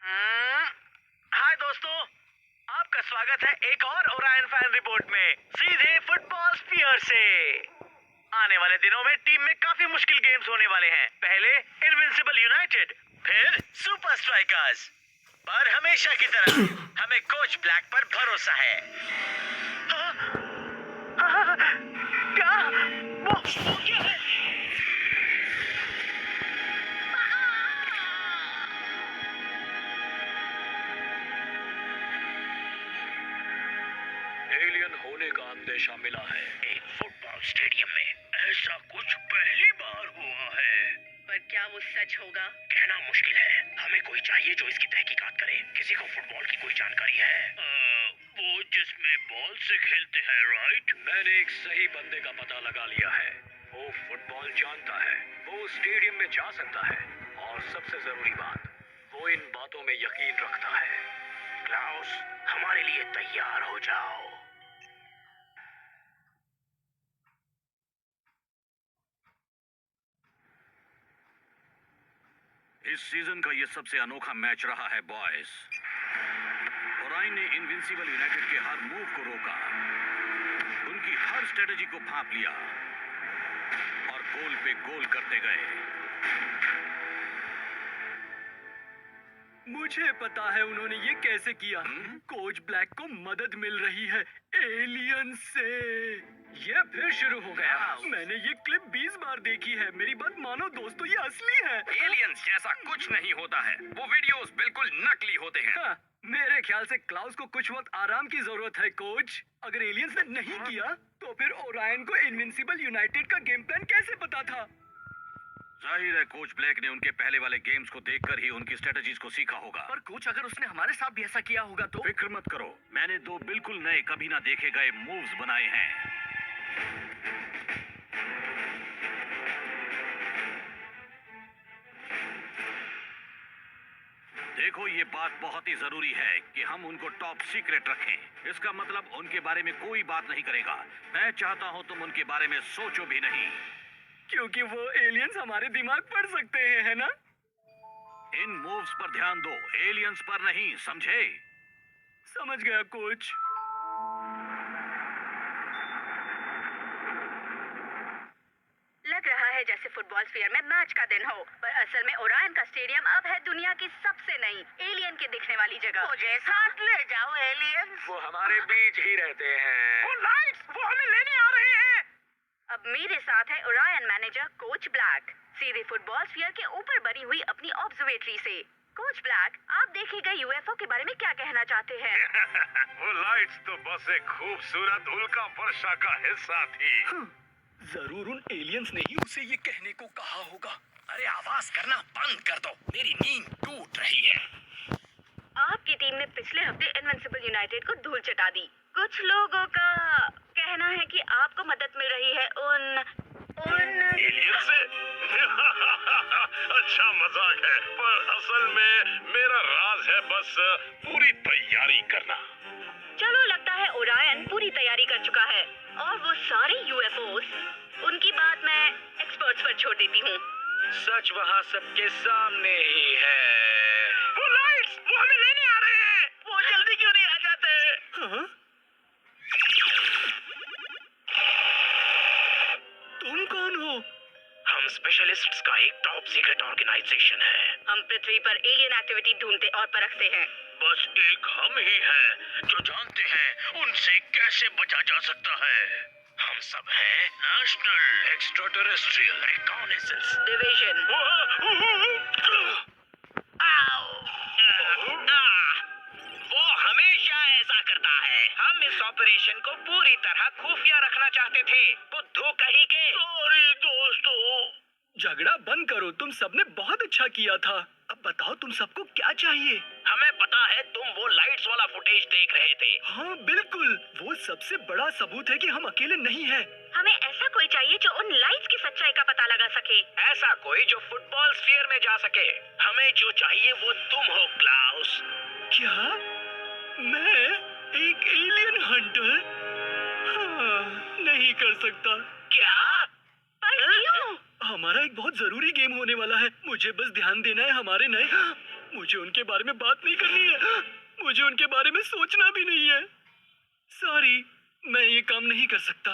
हम्म, हाय दोस्तों, आपका स्वागत है एक और ओरायन फैन रिपोर्ट में सीधे फुटबॉल स्फीयर से। आने वाले दिनों में टीम में काफी मुश्किल गेम्स होने वाले हैं। पहले इनविंसिबल यूनाइटेड, फिर सुपर स्ट्राइकर्स। पर हमेशा की तरह हमें कोच ब्लैक पर भरोसा है। हाँ, हाँ, क्या वो क्या है? एलियन होने का अंदेशा मिला है। एक फुटबॉल स्टेडियम में ऐसा कुछ पहली बार हुआ है। पर क्या वो सच होगा? कहना मुश्किल है। हमें कोई चाहिए जो इसकी तहकीकात करे। किसी को फुटबॉल की कोई जानकारी है? वो जिसमें बॉल से खेलते हैं, राइट? मैंने एक सही बंदे का पता लगा लिया है। वो फुटबॉल जानता है, वो स्टेडियम में जा सकता है, और सबसे जरूरी बात, वो इन बातों में यकीन रखता है। क्लाउस, हमारे लिए तैयार हो जाओ। इस सीजन का ये सबसे अनोखा मैच रहा है बॉयज। ओरायन ने इनविंसिबल यूनाइटेड के हर मूव को रोका, उनकी हर स्ट्रेटेजी को भांप लिया और गोल पे गोल करते गए। मुझे पता है उन्होंने ये कैसे किया। कोच ब्लैक को मदद मिल रही है एलियन से। ये फिर शुरू हो गया। मैंने ये क्लिप 20 बार देखी है। मेरी बात मानो दोस्तों, ये असली है। एलियंस जैसा कुछ नहीं होता है। वो वीडियोस बिल्कुल नकली होते हैं। हाँ, मेरे ख्याल से क्लाउस को कुछ वक्त आराम की जरूरत है कोच। अगर एलियंस ने नहीं किया तो फिर ओरायन को इनविंसिबल यूनाइटेड का गेम प्लान कैसे पता था? जाहिर है कोच ब्लैक ने उनके पहले वाले गेम्स को देखकर ही उनकी स्ट्रेटजीज को सीखा होगा। पर कोच, अगर उसने हमारे साथ भी ऐसा किया होगा तो? फिक्र मत करो, मैंने 2 बिल्कुल नए, कभी ना देखे गए मूव्स बनाए हैं। देखो, ये बात बहुत ही जरूरी है कि हम उनको टॉप सीक्रेट रखें। इसका मतलब उनके बारे में कोई बात नहीं करेगा। मैं चाहता हूं तुम उनके बारे में सोचो भी नहीं। क्योंकि वो एलियंस हमारे दिमाग पढ़ सकते हैं, है ना? इन मूव्स पर ध्यान दो, एलियंस पर नहीं, समझे? समझ गया कोच। लग रहा है जैसे फुटबॉल स्फीयर में मैच का दिन हो, पर असल में ओरायन का स्टेडियम अब है दुनिया की सबसे नई एलियन के दिखने वाली जगह। मुझे साथ ले जाओ एलियन। वो हमारे बीच ही रहते हैं। वो लाइट्स, वो हमें लेने आ रहे हैं। अब मेरे साथ है ओरायन मैनेजर कोच ब्लैक, सीधे फुटबॉल स्फीयर के ऊपर बनी हुई अपनी ऑब्जर्वेटरी से। कोच ब्लैक, आप देखे गए यूएफओ के बारे में क्या कहना चाहते हैं? वो लाइट्स तो बस एक खूबसूरत उल्का वर्षा का हिस्सा थी। जरूर उन एलियंस ने ही उसे ये कहने को कहा होगा। अरे आवाज करना बंद कर दो, मेरी नींद टूट रही है। आपकी टीम ने पिछले हफ्ते इनविंसिबल यूनाइटेड को धूल चटा दी। कुछ लोगों का कहना है कि आपको मदद मिल रही है उन एलियन से? अच्छा मजाक है, पर असल में मेरा राज है बस पूरी तैयारी करना। चलो, लगता है ओरायन पूरी तैयारी कर चुका है, और वो सारे यूएफओस, उनकी बात मैं एक्सपर्ट्स पर छोड़ देती हूँ। सच वहाँ सबके सामने ही है। वो लाइट्स, वो हमें लेने आ रहे हैं। वो जल्दी क्यों नहीं आ जाते? हाँ? तुम कौन हो? हम स्पेशलिस्ट्स का एक टॉप सीक्रेट ऑर्गेनाइजेशन है। हम पृथ्वी पर एलियन एक्टिविटी ढूंढते और परखते हैं। बस एक हम ही हैं जो जानते हैं उनसे कैसे बचा जा सकता है। हम सब हैं नेशनल एक्स्ट्राटेरेस्ट्रियल रिकॉनेसेंस डिवीजन। वो हमेशा ऐसा करता है। हम इस ऑपरेशन को पूरी तरह खुफिया रखना चाहते थे, बुद्धू कहीं के। सॉरी दोस्तों। झगड़ा बंद करो, तुम सबने बहुत अच्छा किया था। अब बताओ तुम सबको क्या चाहिए? हमें पता है तुम वो लाइट्स वाला फुटेज देख रहे थे। हाँ बिल्कुल, वो सबसे बड़ा सबूत है कि हम अकेले नहीं हैं। हमें ऐसा कोई चाहिए जो उन लाइट्स की सच्चाई का पता लगा सके। ऐसा कोई जो फुटबॉल स्फीयर में जा सके। हमें जो चाहिए वो तुम हो क्लाउस। क्या? मैं एक एलियन हंटर? हाँ, नहीं कर सकता। क्या? पर क्यों? हमारा एक बहुत जरूरी गेम होने वाला है। मुझे बस ध्यान देना है हमारे नए मुझे उनके बारे में बात नहीं करनी है। मुझे उनके बारे में सोचना भी नहीं है। सॉरी, मैं ये काम नहीं कर सकता।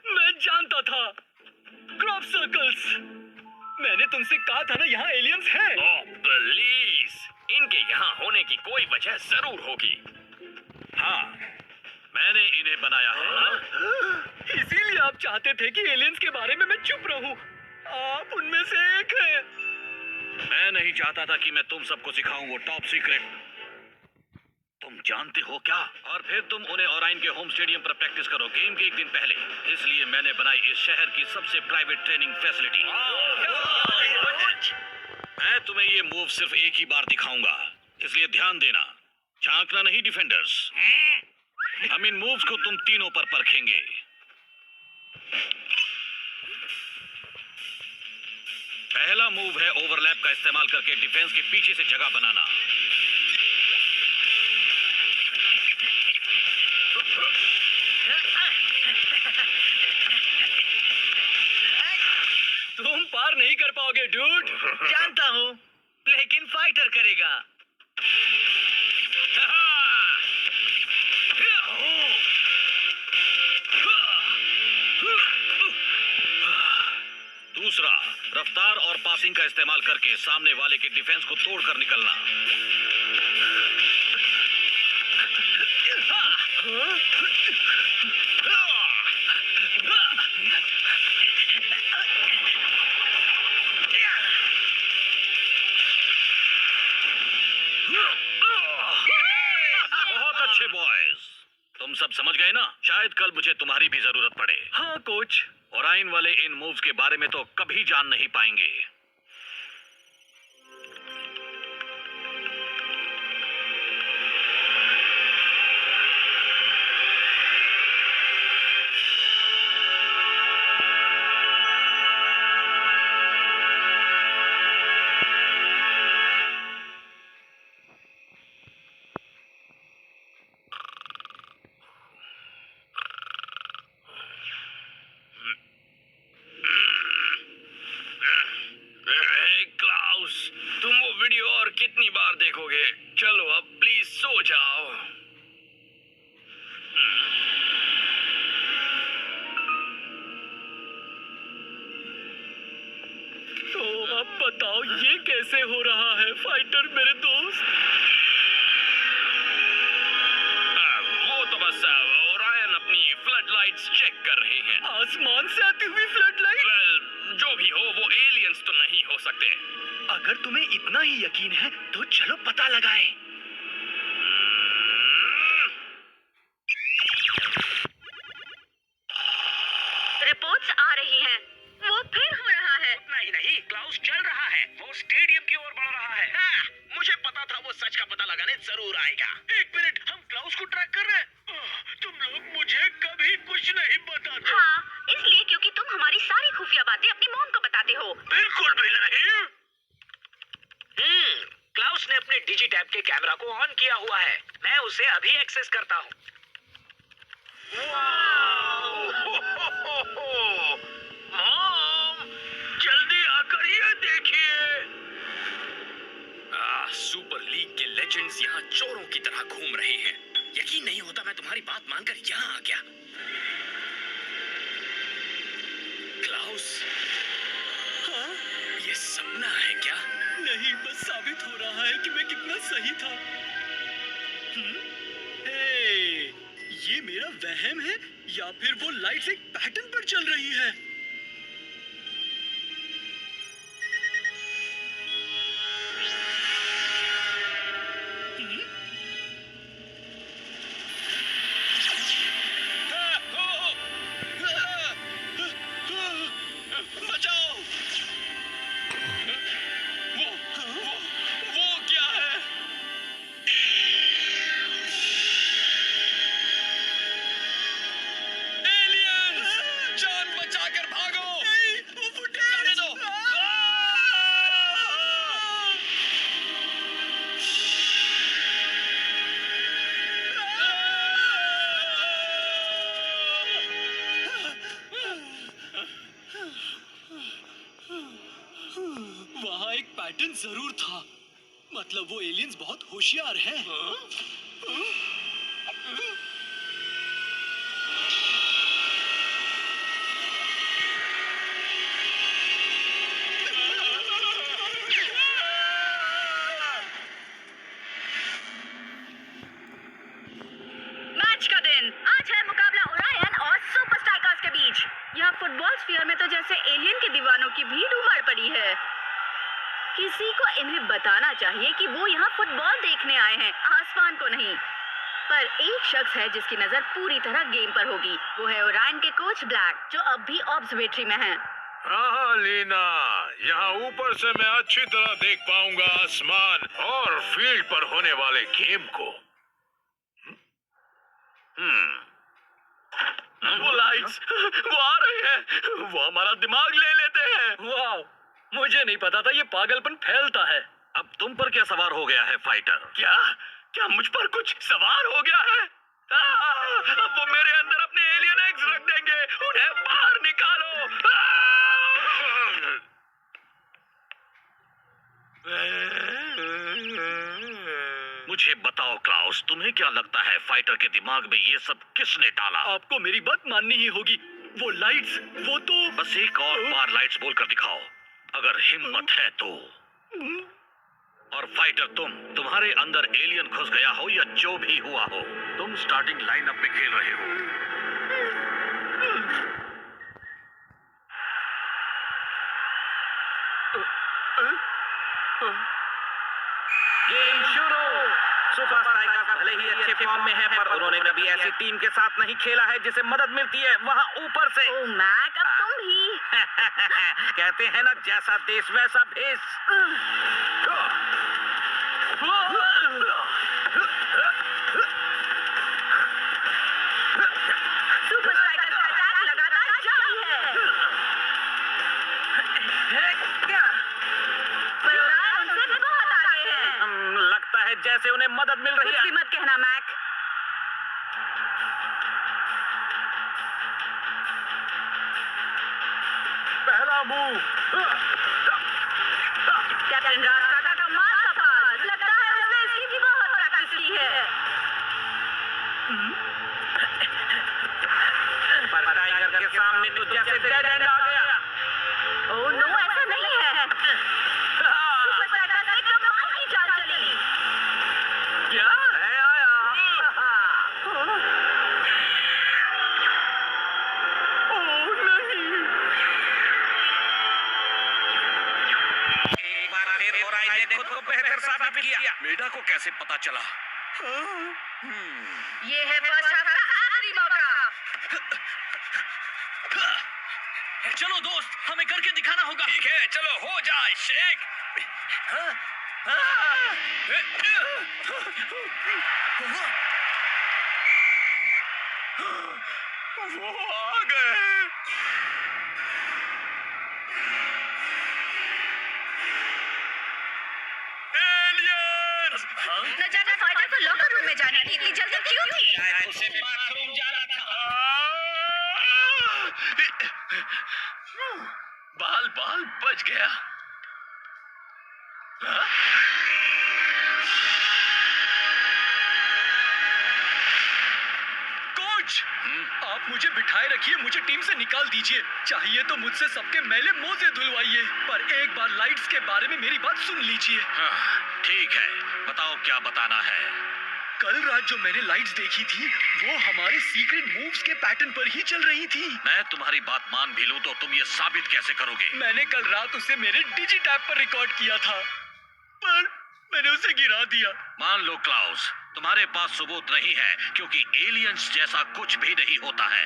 मैं जानता था। Crop circles. मैंने तुमसे कहा था ना, यहाँ एलियंस हैं। ओह प्लीज, इनके यहाँ होने की कोई वजह जरूर होगी। हाँ, मैंने इन्हें बनाया है। इसीलिए आप चाहते थे कि एलियंस के बारे में मैं चुप रहूं। आप उनमें से एक हैं। मैं नहीं चाहता था कि मैं तुम सबको सिखाऊं वो टॉप सीक्रेट। तुम जानते हो क्या? और फिर तुम उन्हें ओराइन के होम स्टेडियम पर प्रैक्टिस करो गेम के एक दिन पहले। इसलिए मैंने बनाई इस शहर की सबसे प्राइवेट ट्रेनिंग फैसिलिटी। मैं तुम्हें ये मूव सिर्फ एक ही बार दिखाऊंगा, इसलिए ध्यान देना। झांकना नहीं डिफेंडर्स। हम इन मूव्स को तुम तीनों पर परखेंगे। पहला मूव है ओवरलैप का इस्तेमाल करके डिफेंस के पीछे से जगह बनाना। तुम पार नहीं कर पाओगे डूड। जानता हूँ, लेकिन फाइटर करेगा। दूसरा, रफ्तार और पासिंग का इस्तेमाल करके सामने वाले के डिफेंस को तोड़कर निकलना। बहुत अच्छे बॉयज, तुम सब समझ गए ना? शायद कल मुझे तुम्हारी भी जरूरत पड़े। हाँ कोच। ओराइन वाले इन मूव्स के बारे में तो कभी जान नहीं पाएंगे। क्लाउस, तुम वो वीडियो और कितनी बार देखोगे? चलो अब प्लीज सो जाओ। तो अब बताओ ये कैसे हो रहा है फाइटर मेरे दोस्त? वो तो बस ओरायन अपनी फ्लड लाइट्स चेक कर रहे हैं। आसमान से आती हुई फ्लड लाइट? वेल, जो भी हो, वो एलियंस तो नहीं हो सकते। अगर तुम्हें इतना ही यकीन है तो चलो पता लगाएं। रिपोर्ट्स आ रही हैं। वो फिर हो रहा है। नहीं नहीं, क्लाउस चल रहा है। वो स्टेडियम की ओर बढ़ रहा है। हाँ, मुझे पता था वो सच का पता लगाने जरूर आएगा। एक मिनट, हम क्लाउस को ट्रैक कर रहे हैं। तुम लोग मुझे कभी कुछ नहीं बताते। हाँ, इसलिए क्योंकि तुम हमारी सारी खुफिया बातें अपनी मॉम को बताते हो। बिल्कुल भी नहीं। क्लाउस ने अपने डिजिटैप के कैमरा को ऑन किया हुआ है। मैं उसे अभी एक्सेस करता हूँ। मॉम, जल्दी आकर ये देखिए। सुपर लीग के लेजेंड्स यहाँ चोरों की तरह घूम रहे हैं। यकीन नहीं होता मैं तुम्हारी बात मानकर यहाँ आ गया। क्लाउस, हाँ? ये सपना है क्या? नहीं, बस साबित हो रहा है कि मैं कितना सही था। हे, ये मेरा वहम है या फिर वो लाइट्स एक पैटर्न पर चल रही है? बचाओ! वो क्या है? एलियंस! जान बचाकर एलियन जरूर था। मतलब वो एलियंस बहुत होशियार हैं। मैच का दिन। आज है मुकाबला ओरायन और सुपर स्ट्राइकर्स के बीच। यहाँ फुटबॉल स्फीयर में तो जैसे एलियन के दीवानों की भीड़ उमड़ पड़ी है। किसी को इन्हें बताना चाहिए कि वो यहाँ फुटबॉल देखने आए हैं, आसमान को नहीं। पर एक शख्स है जिसकी नजर पूरी तरह गेम पर होगी। वो है ओरायन के कोच ब्लैक, जो अब भी ऑब्जर्वेटरी में हैं। हाँ लीना, यहाँ ऊपर से मैं अच्छी तरह देख पाऊंगा आसमान और फील्ड पर होने वाले गेम को। वो लाइट्स, वो आ रहे हैं, वो हमारा दिमाग ले लेते हैं। वाह, मुझे नहीं पता था ये पागलपन फैलता है। अब तुम पर क्या सवार हो गया है फाइटर? क्या मुझ पर कुछ सवार हो गया है? अब वो मेरे अंदर अपने एलियन एग्स रख देंगे। उन्हें बाहर निकालो। मुझे बताओ क्लाउस, तुम्हें क्या लगता है फाइटर के दिमाग में ये सब किसने डाला? आपको मेरी बात माननी ही होगी। वो लाइट्स, वो तो बस एक और बार लाइट्स बोलकर दिखाओ, अगर हिम्मत है तो। और फाइटर, तुम्हारे अंदर एलियन घुस गया हो या जो भी हुआ हो, तुम स्टार्टिंग लाइनअप में खेल रहे हो। गेम शुरू। सुपर स्ट्राइकर्स भले ही अच्छे फॉर्म में है, पर उन्होंने कभी ऐसी टीम के साथ नहीं खेला है जिसे मदद मिलती है वहां ऊपर से। ओ मैक, अब तुम भी। कहते हैं ना, जैसा देश वैसा भेष। सुपर स्ट्राइकर्स का अटैक लगातार जारी है। पर ओरायन उनसे बहुत आगे है। लगता है जैसे उन्हें मदद मिल रही कुछ है। भी मत कहना मैक। पहला मूव। कैप्टन रास्ता का कमाल का पास। लगता है उसने इसकी भी बहुत प्रैक्टिस की है। पर टाइगर के सामने तो जैसे डेड एंड आ गया। ओह नो, ऐसा नहीं है। सुपर स्ट्राइकर्स ने कमाल की चाल चली। क्या है आया? ओह नहीं। एक बार फिर ओरायन ने खुद को बेहतर साबित किया। मेडा को कैसे पता चला? ये है फर्स्ट हाफ का आखिरी मौका। चलो दोस्त, हमें करके दिखाना होगा। ठीक है, चलो हो जाए शेक। वो आ गए। एलियंस! न जाने फाइटर को लॉकर रूम में जाने की इतनी जल्दी क्यों थी? शायद उसे बाथरूम जाना था। बाल बच गया। कोच, आप मुझे बिठाए रखिए, मुझे टीम से निकाल दीजिए। चाहिए तो मुझसे सबके मैले मोजे धुलवाइए, पर एक बार लाइट्स के बारे में मेरी बात सुन लीजिए। ठीक है, बताओ क्या बताना है। कल रात जो मैंने लाइट्स देखी थी, वो हमारे सीक्रेट मूव्स के पैटर्न पर ही चल रही थी। मैं तुम्हारी बात मान भी लूं तो तुम ये साबित कैसे करोगे? मैंने कल रात उसे मेरे डिजिटैप पर रिकॉर्ड किया था, पर मैंने उसे गिरा दिया। मान लो क्लाउस, तुम्हारे पास सबूत नहीं है, क्योंकि एलियंस जैसा कुछ भी नहीं होता है।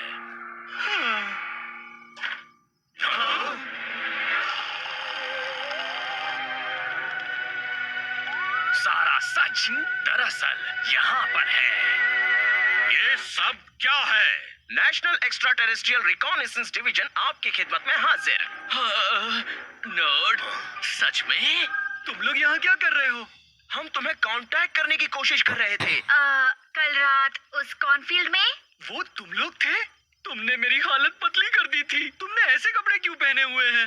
सारा सच दरअसल यहाँ पर है। ये सब क्या है? National extra terrestrial reconnaissance division आपकी खिदमत में हाजिर। नर्ड, सच में? तुम लोग यहाँ क्या कर रहे हो? हम तुम्हें कांटेक्ट करने की कोशिश कर रहे थे। कल रात उस कॉर्नफील्ड में वो तुम लोग थे? तुमने मेरी हालत पतली कर दी थी। तुमने ऐसे कपड़े क्यों पहने हुए हैं?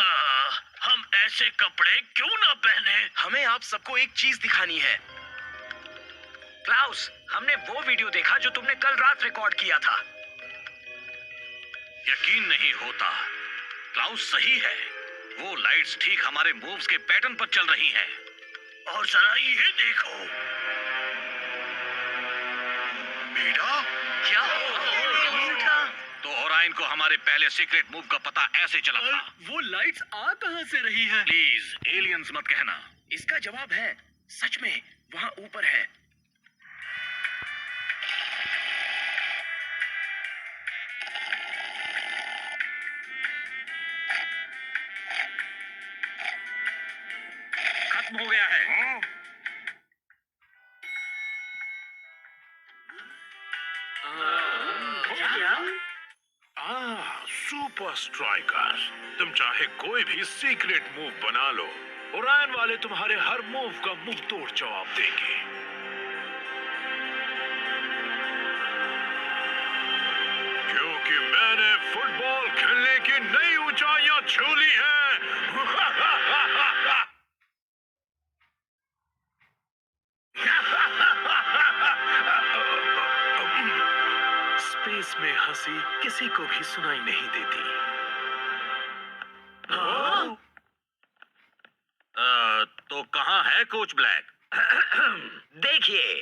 हम ऐसे कपड़े क्यों ना पहने? हमें आप सबको एक चीज दिखानी है। क्लाउस, हमने वो वीडियो देखा जो तुमने कल रात रिकॉर्ड किया था। यकीन नहीं होता, क्लाउस सही है। वो लाइट्स ठीक हमारे मूव्स के पैटर्न पर चल रही हैं। और जरा ये देखो। मीडा, क्या तो ओराइन को हमारे पहले सीक्रेट मूव का पता ऐसे चला था। वो लाइट्स आ कहां से रही है? प्लीज एलियंस मत कहना। इसका जवाब है, सच में वहां ऊपर है। खत्म हो गया है। सुपर स्ट्राइकर्स, तुम चाहे कोई भी सीक्रेट मूव बना लो, ओरायन वाले तुम्हारे हर मूव का मुंह तोड़ जवाब देंगे। क्योंकि मैंने फुटबॉल खेलने की नई ऊंचाइयां छू ली हैं। स्पेस में हंसी किसी को भी सुनाई नहीं देती। तो कहां है कोच ब्लैक? देखिए,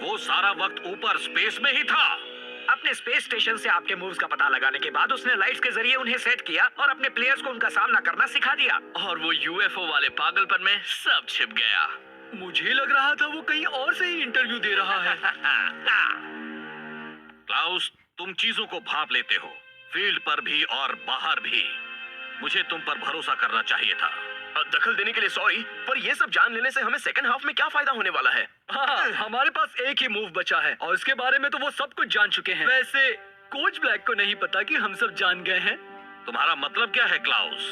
वो सारा वक्त ऊपर स्पेस में ही था। अपने स्पेस स्टेशन से आपके मूव्स का पता लगाने के बाद उसने लाइट्स के जरिए उन्हें सेट किया और अपने प्लेयर्स को उनका सामना करना सिखा दिया। और वो यूएफओ वाले पागलपन में सब छिप गया। मुझे लग रहा था वो कहीं और से ही इंटरव्यू दे रहा है। क्लाउस, तुम चीजों को भांप लेते हो, फील्ड पर भी और बाहर भी। मुझे तुम पर भरोसा करना चाहिए था। दखल देने के लिए सॉरी, पर ये सब जान लेने से हमें सेकंड हाफ में क्या फायदा होने वाला है? हाँ, हमारे पास एक ही मूव बचा है और इसके बारे में तो वो सब कुछ जान चुके हैं। वैसे कोच ब्लैक को नहीं पता कि हम सब जान गए हैं। तुम्हारा मतलब क्या है क्लाउस?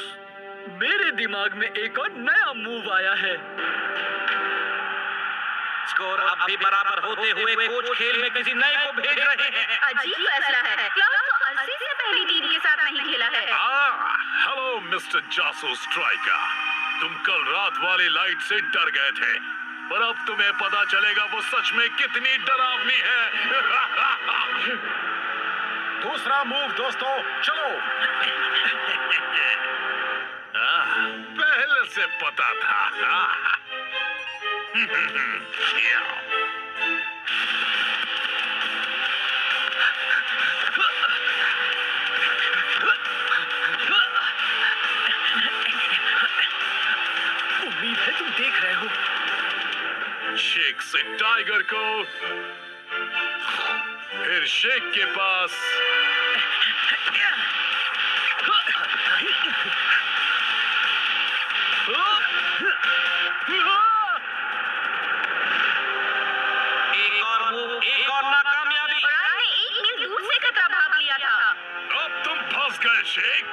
मेरे दिमाग में एक और नया मूव आया है। स्कोर अब भी बराबर होते हुए कोच खेल में किसी नए को भेज रहे हैं। अजीब फैसला है। क्लाउस तो अरसे से पहली टीम के साथ नहीं खेला है। हेलो मिस्टर जासूस स्ट्राइकर, तुम कल रात वाली लाइट से डर गए थे, पर अब तुम्हें पता चलेगा वो सच में कितनी डरावनी है। दूसरा मूव दोस्तों, चलो। पहले से पता था। उम्मीद है तुम देख रहे हो। शेख से टाइगर को, फिर शेख के पास, एक और मूव, एक और नाकामयाबी। ओरायन ने 1 मील दूर से खतरा भाप लिया था। अब तुम फंस गए शेख।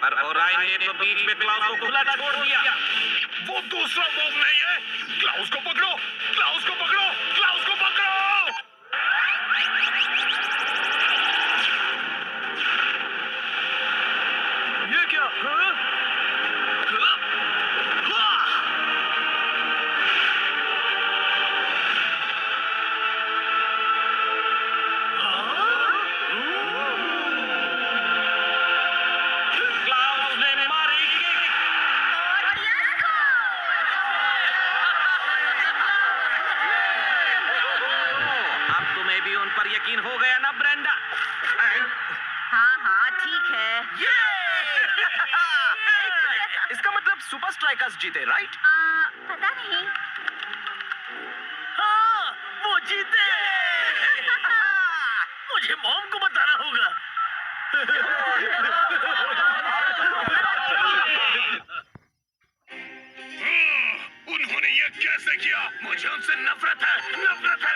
पर ओराइन ने तो बीच में क्लाउस को खुला छोड़ दिया। वो दूसरा मूव नहीं है। क्लाउस को पकड़ो, क्लाउस को पकड़ो, क्लाउस को पकड़ो। ये क्या? हाँ? क्लाउस ने मारी किक। और यस अब तुम्हें भी उन पर यकीन हो गया ना ब्रेंडा? हाँ हाँ ठीक है। इसका मतलब सुपर स्ट्राइकर्स जीते, राइट? पता नहीं। हाँ, वो जीते। मुझे मॉम को बताना होगा। उन्होंने ये कैसे किया? मुझे उनसे नफरत है, नफरत है।